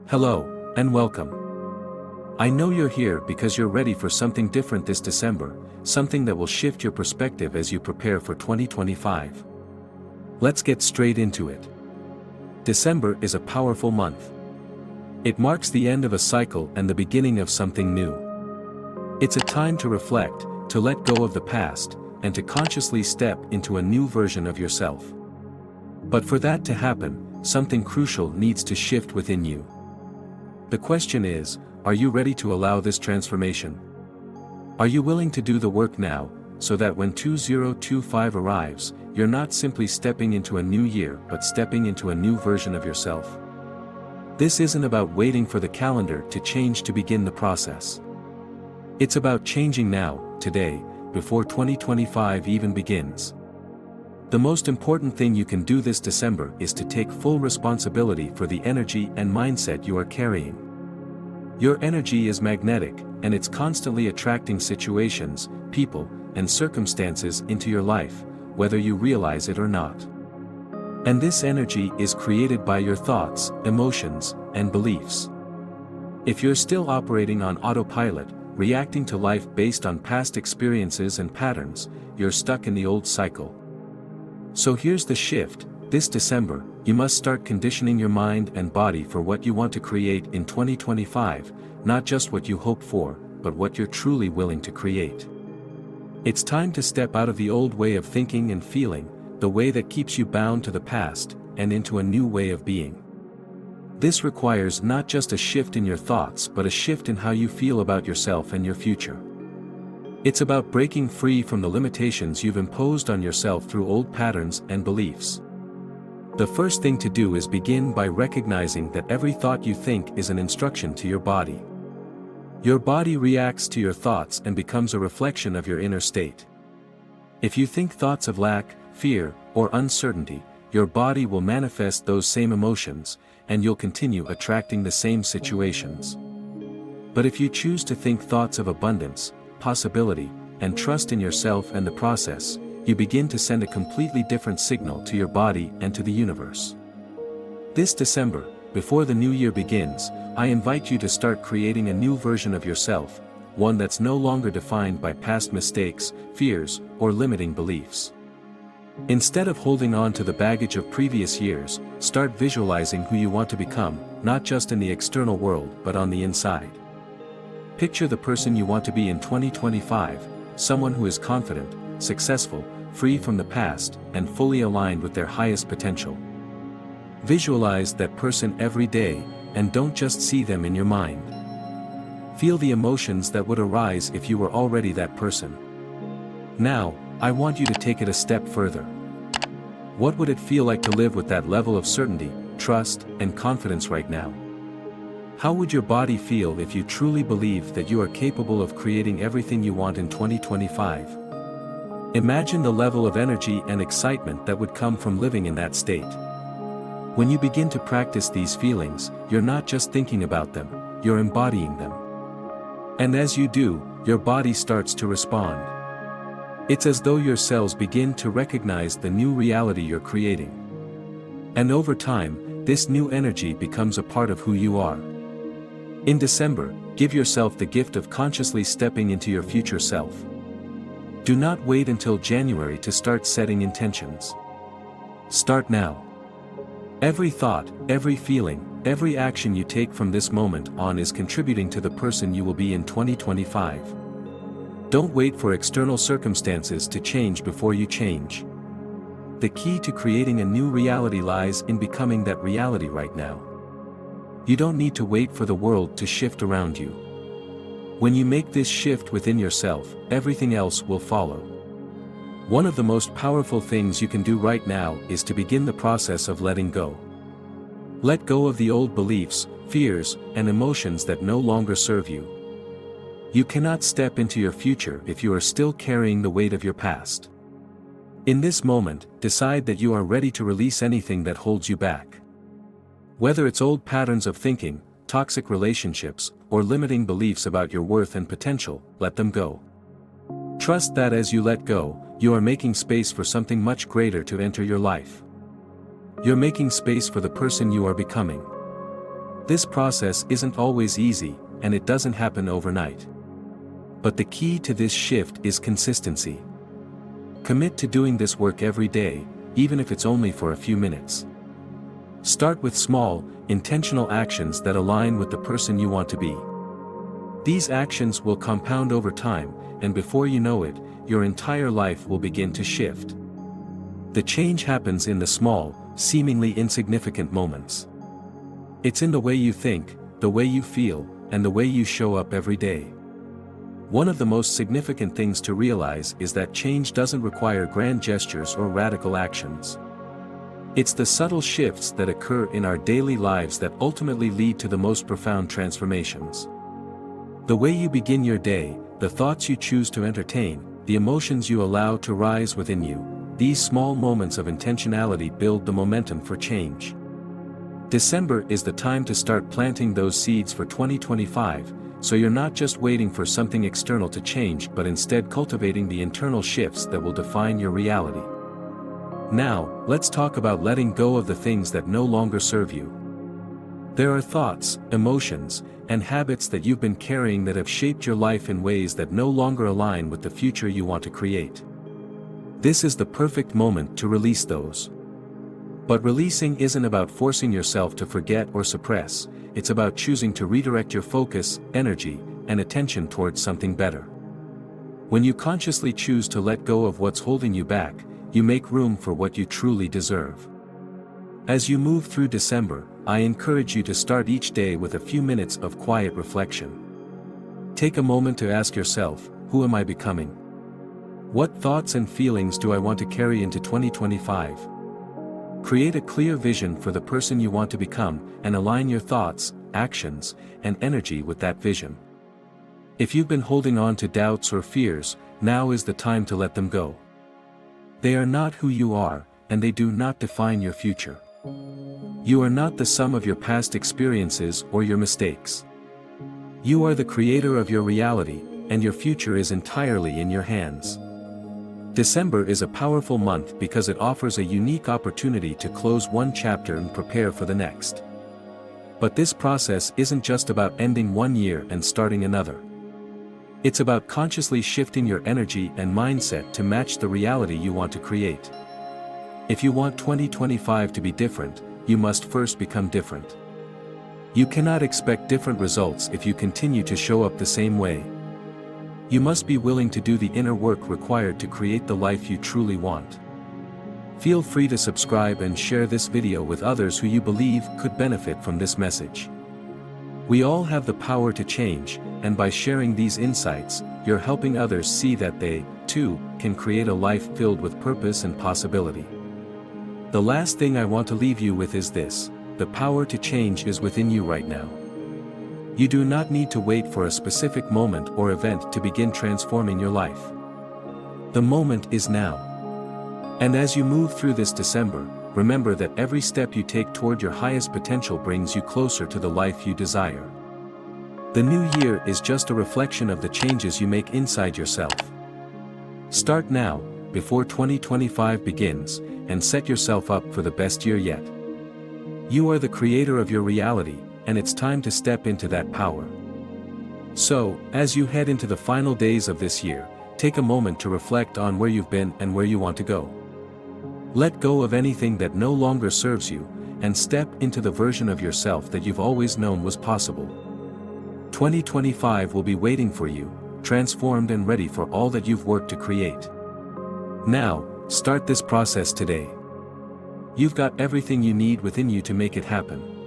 Hello, and welcome. I know you're here because you're ready for something different this December, something that will shift your perspective as you prepare for 2025. Let's get straight into it. December is a powerful month. It marks the end of a cycle and the beginning of something new. It's a time to reflect, to let go of the past, and to consciously step into a new version of yourself. But for that to happen, something crucial needs to shift within you. The question is, are you ready to allow this transformation? Are you willing to do the work now, so that when 2025 arrives, you're not simply stepping into a new year but stepping into a new version of yourself? This isn't about waiting for the calendar to change to begin the process. It's about changing now, today, before 2025 even begins. The most important thing you can do this December is to take full responsibility for the energy and mindset you are carrying. Your energy is magnetic, and it's constantly attracting situations, people, and circumstances into your life, whether you realize it or not. And this energy is created by your thoughts, emotions, and beliefs. If you're still operating on autopilot, reacting to life based on past experiences and patterns, you're stuck in the old cycle. So here's the shift: this December, you must start conditioning your mind and body for what you want to create in 2025, not just what you hope for, but what you're truly willing to create. It's time to step out of the old way of thinking and feeling, the way that keeps you bound to the past, and into a new way of being. This requires not just a shift in your thoughts but a shift in how you feel about yourself and your future. It's about breaking free from the limitations you've imposed on yourself through old patterns and beliefs. The first thing to do is begin by recognizing that every thought you think is an instruction to your body. Your body reacts to your thoughts and becomes a reflection of your inner state. If you think thoughts of lack, fear, or uncertainty, your body will manifest those same emotions, and you'll continue attracting the same situations. But if you choose to think thoughts of abundance, possibility, and trust in yourself and the process, you begin to send a completely different signal to your body and to the universe. This December, before the new year begins, I invite you to start creating a new version of yourself, one that's no longer defined by past mistakes, fears, or limiting beliefs. Instead of holding on to the baggage of previous years, start visualizing who you want to become, not just in the external world but on the inside. Picture the person you want to be in 2025, someone who is confident, successful, free from the past, and fully aligned with their highest potential. Visualize that person every day, and don't just see them in your mind. Feel the emotions that would arise if you were already that person. Now, I want you to take it a step further. What would it feel like to live with that level of certainty, trust, and confidence right now? How would your body feel if you truly believed that you are capable of creating everything you want in 2025? Imagine the level of energy and excitement that would come from living in that state. When you begin to practice these feelings, you're not just thinking about them, you're embodying them. And as you do, your body starts to respond. It's as though your cells begin to recognize the new reality you're creating. And over time, this new energy becomes a part of who you are. In December, give yourself the gift of consciously stepping into your future self. Do not wait until January to start setting intentions. Start now. Every thought, every feeling, every action you take from this moment on is contributing to the person you will be in 2025. Don't wait for external circumstances to change before you change. The key to creating a new reality lies in becoming that reality right now. You don't need to wait for the world to shift around you. When you make this shift within yourself, everything else will follow. One of the most powerful things you can do right now is to begin the process of letting go. Let go of the old beliefs, fears, and emotions that no longer serve you. You cannot step into your future if you are still carrying the weight of your past. In this moment, decide that you are ready to release anything that holds you back. Whether it's old patterns of thinking, toxic relationships, or limiting beliefs about your worth and potential, let them go. Trust that as you let go, you are making space for something much greater to enter your life. You're making space for the person you are becoming. This process isn't always easy, and it doesn't happen overnight. But the key to this shift is consistency. Commit to doing this work every day, even if it's only for a few minutes. Start with small, intentional actions that align with the person you want to be. These actions will compound over time, and before you know it, your entire life will begin to shift. The change happens in the small, seemingly insignificant moments. It's in the way you think, the way you feel, and the way you show up every day. One of the most significant things to realize is that change doesn't require grand gestures or radical actions. It's the subtle shifts that occur in our daily lives that ultimately lead to the most profound transformations. The way you begin your day, the thoughts you choose to entertain, the emotions you allow to rise within you, these small moments of intentionality build the momentum for change. December is the time to start planting those seeds for 2025, so you're not just waiting for something external to change but instead cultivating the internal shifts that will define your reality. Now, let's talk about letting go of the things that no longer serve you. There are thoughts, emotions, and habits that you've been carrying that have shaped your life in ways that no longer align with the future you want to create. This is the perfect moment to release those. But releasing isn't about forcing yourself to forget or suppress, it's about choosing to redirect your focus, energy, and attention towards something better. When you consciously choose to let go of what's holding you back, you make room for what you truly deserve. As you move through December, I encourage you to start each day with a few minutes of quiet reflection. Take a moment to ask yourself, who am I becoming? What thoughts and feelings do I want to carry into 2025? Create a clear vision for the person you want to become, and align your thoughts, actions, and energy with that vision. If you've been holding on to doubts or fears, now is the time to let them go. They are not who you are, and they do not define your future. You are not the sum of your past experiences or your mistakes. You are the creator of your reality, and your future is entirely in your hands. December is a powerful month because it offers a unique opportunity to close one chapter and prepare for the next. But this process isn't just about ending one year and starting another. It's about consciously shifting your energy and mindset to match the reality you want to create. If you want 2025 to be different, you must first become different. You cannot expect different results if you continue to show up the same way. You must be willing to do the inner work required to create the life you truly want. Feel free to subscribe and share this video with others who you believe could benefit from this message. We all have the power to change, and by sharing these insights, you're helping others see that they, too, can create a life filled with purpose and possibility. The last thing I want to leave you with is this: the power to change is within you right now. You do not need to wait for a specific moment or event to begin transforming your life. The moment is now. And as you move through this December, remember that every step you take toward your highest potential brings you closer to the life you desire. The new year is just a reflection of the changes you make inside yourself. Start now, before 2025 begins, and set yourself up for the best year yet. You are the creator of your reality, and it's time to step into that power. So, as you head into the final days of this year, take a moment to reflect on where you've been and where you want to go. Let go of anything that no longer serves you, and step into the version of yourself that you've always known was possible. 2025 will be waiting for you, transformed and ready for all that you've worked to create. Now, start this process today. You've got everything you need within you to make it happen.